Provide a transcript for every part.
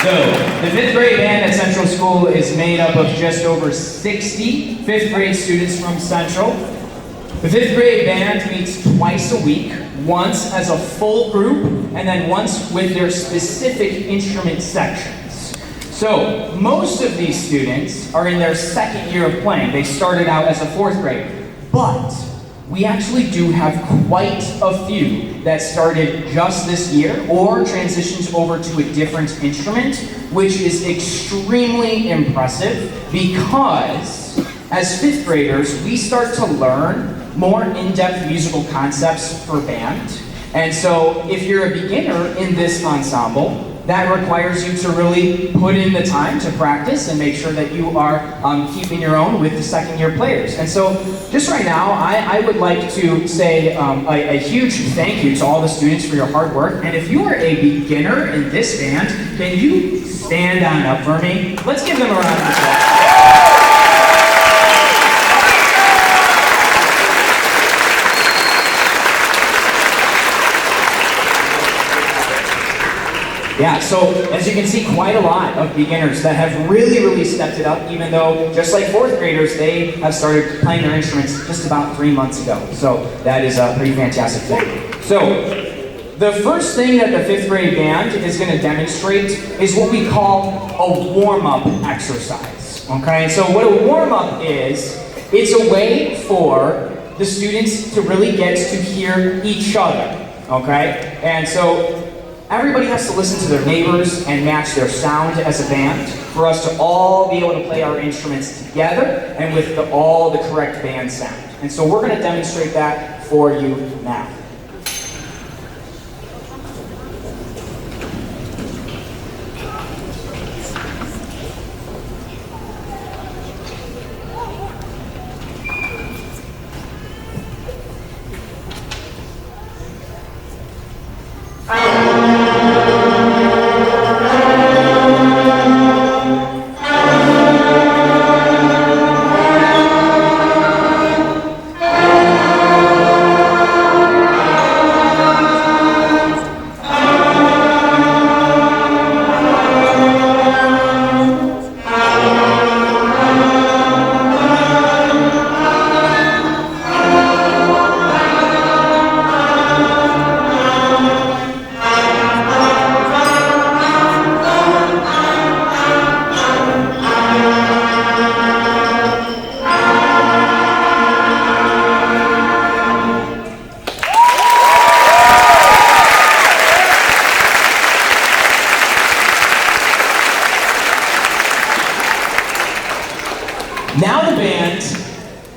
So, the 5th grade band at Central School is made up of just over 60 5th grade students from Central. The 5th grade band meets twice a week, once as a full group, and then once with their specific instrument sections. So, most of these students are in their 2nd year of playing. They started out as a 4th grade, but we actually do have quite a few that started just this year or transitioned over to a different instrument, which is extremely impressive because as 5th graders, we start to learn more in-depth musical concepts for band. And so if you're a beginner in this ensemble, that requires you to really put in the time to practice and make sure that you are keeping your own with the 2nd year players. And so just right now, I would like to say a huge thank you to all the students for your hard work. And if you are a beginner in this band, can you stand on up for me? Let's give them a round of applause. Yeah, so as you can see, quite a lot of beginners that have really stepped it up, even though, just like 4th graders, they have started playing their instruments just about 3 months ago. So that is a pretty fantastic thing. So the first thing that the 5th grade band is going to demonstrate is what we call a warm-up exercise. Okay, so what a warm-up is, it's a way for the students to really get to hear each other. Okay, and so everybody has to listen to their neighbors and match their sound as a band for us to all be able to play our instruments together and with all the correct band sound. And so we're going to demonstrate that for you now. Now the band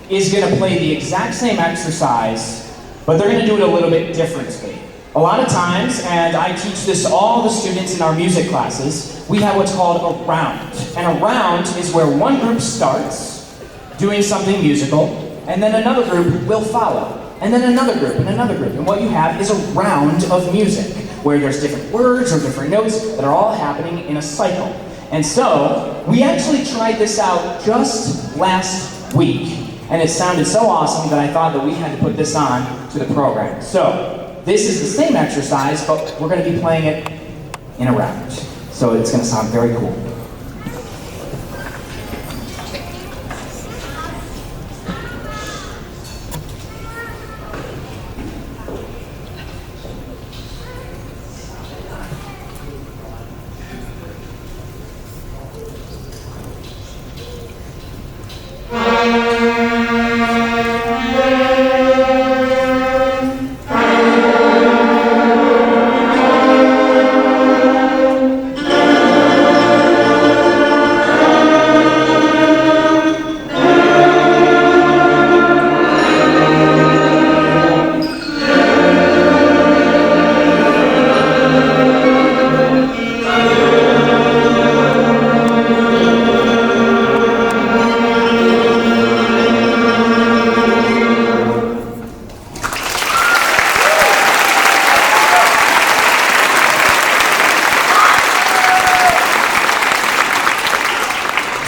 is going to play the exact same exercise, but they're going to do it a little bit differently. A lot of times, and I teach this to all the students in our music classes, we have what's called a round. And a round is where one group starts doing something musical, and then another group will follow, and then another group, and another group. And what you have is a round of music, where there's different words or different notes that are all happening in a cycle. And so, we actually tried this out just last week, and it sounded so awesome that I thought that we had to put this on to the program. So, this is the same exercise, but we're going to be playing it in a round. So it's going to sound very cool.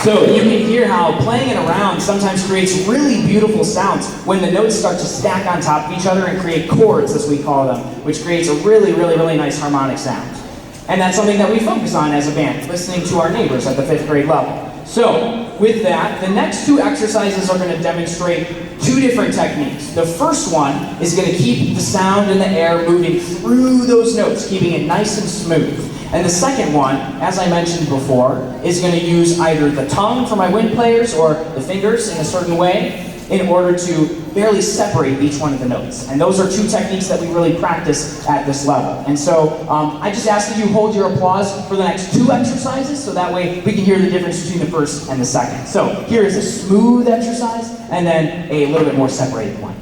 So you can hear how playing it around sometimes creates really beautiful sounds when the notes start to stack on top of each other and create chords, as we call them, which creates a really nice harmonic sound. And that's something that we focus on as a band, listening to our neighbors at the 5th grade level. So, with that, the next 2 exercises are going to demonstrate 2 different techniques. The first one is going to keep the sound in the air moving through those notes, keeping it nice and smooth. And the second one, as I mentioned before, is going to use either the tongue for my wind players or the fingers in a certain way in order to barely separate each one of the notes. And those are 2 techniques that we really practice at this level. And so I just ask that you hold your applause for the next 2 exercises so that way we can hear the difference between the first and the second. So here is a smooth exercise and then a little bit more separated one.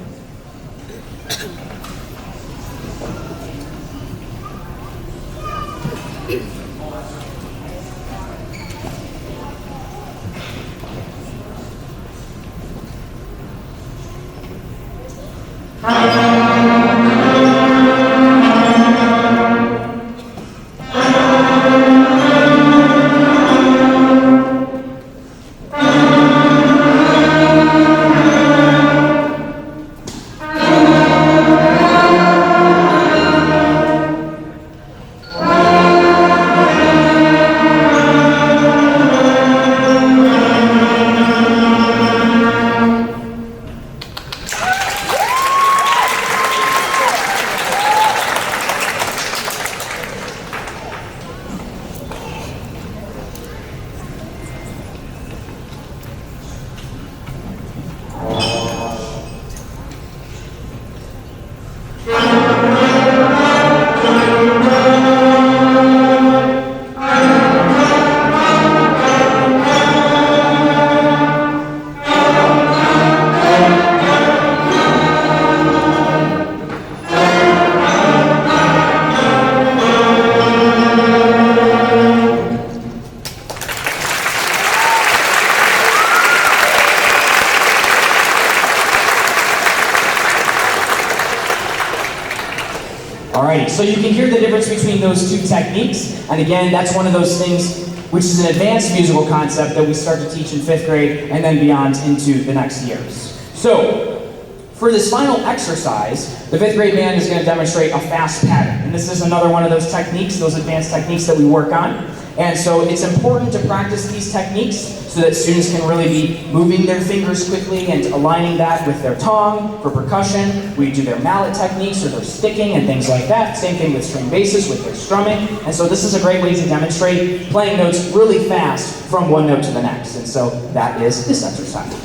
Alrighty, so you can hear the difference between those 2 techniques, and again, that's one of those things which is an advanced musical concept that we start to teach in 5th grade and then beyond into the next years. So, for this final exercise, the 5th grade band is going to demonstrate a fast pattern, and this is another one of those techniques, those advanced techniques that we work on. And so it's important to practice these techniques so that students can really be moving their fingers quickly and aligning that with their tongue. For percussion, we do their mallet techniques or their sticking and things like that. Same thing with string basses with their strumming. And so this is a great way to demonstrate playing notes really fast from one note to the next. And so that is this exercise.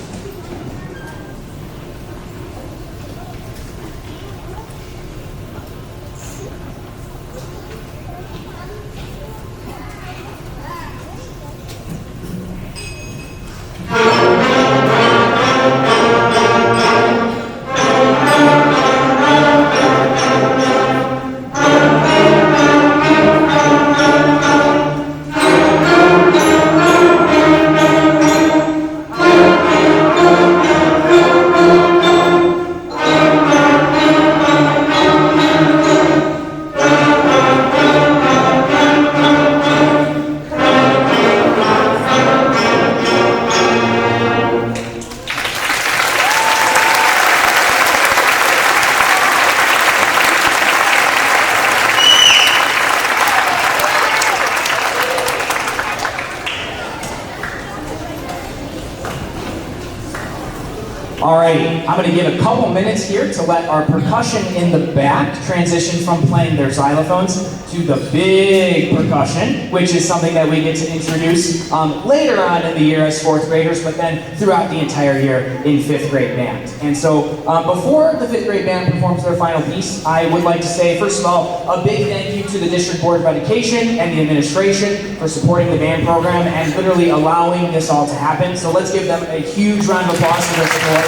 Alrighty, I'm going to give a couple minutes here to let our percussion in the back transition from playing their xylophones to the big percussion, which is something that we get to introduce later on in the year as 4th graders, but then throughout the entire year in 5th grade band. And so before the 5th grade band performs their final piece, I would like to say, first of all, a big thank you to the District Board of Education and the administration for supporting the band program and literally allowing this all to happen. So let's give them a huge round of applause for their support.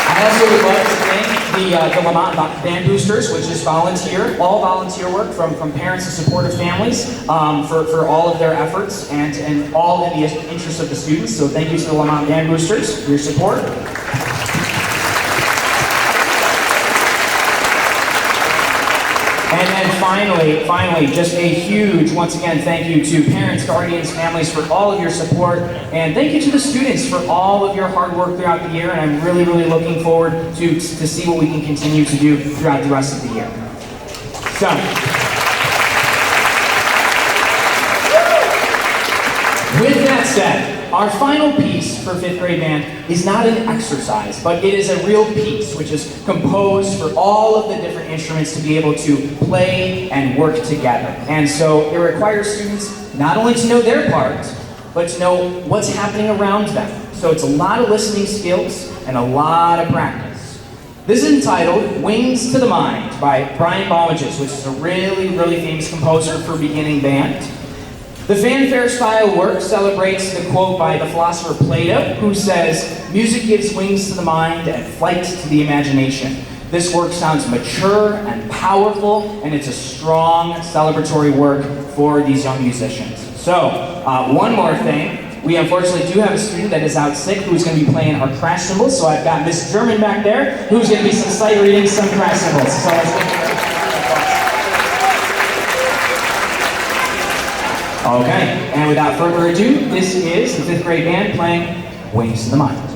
I also would like to thank the Lamont Band Boosters, which is all volunteer work from parents and supportive families for all of their efforts and all in the interest of the students. So thank you to the Lamont Band Boosters for your support. And then finally, just a huge, once again, thank you to parents, guardians, families for all of your support. And thank you to the students for all of your hard work throughout the year. And I'm really, really looking forward to see what we can continue to do throughout the rest of the year. So, with that said, our final piece for 5th grade band is not an exercise, but it is a real piece which is composed for all of the different instruments to be able to play and work together. And so it requires students not only to know their part, but to know what's happening around them. So it's a lot of listening skills and a lot of practice. This is entitled Wings to the Mind by Brian Balmages, which is a really, really famous composer for beginning band. The fanfare style work celebrates the quote by the philosopher Plato, who says, "Music gives wings to the mind and flight to the imagination." This work sounds mature and powerful, and it's a strong celebratory work for these young musicians. So, one more thing. We unfortunately do have a student that is out sick who's going to be playing our crash cymbals. So I've got Miss German back there who's going to be sight reading some crash cymbals. So let's give her. Okay, and without further ado, this is the 5th grade band playing Wings to the Mind.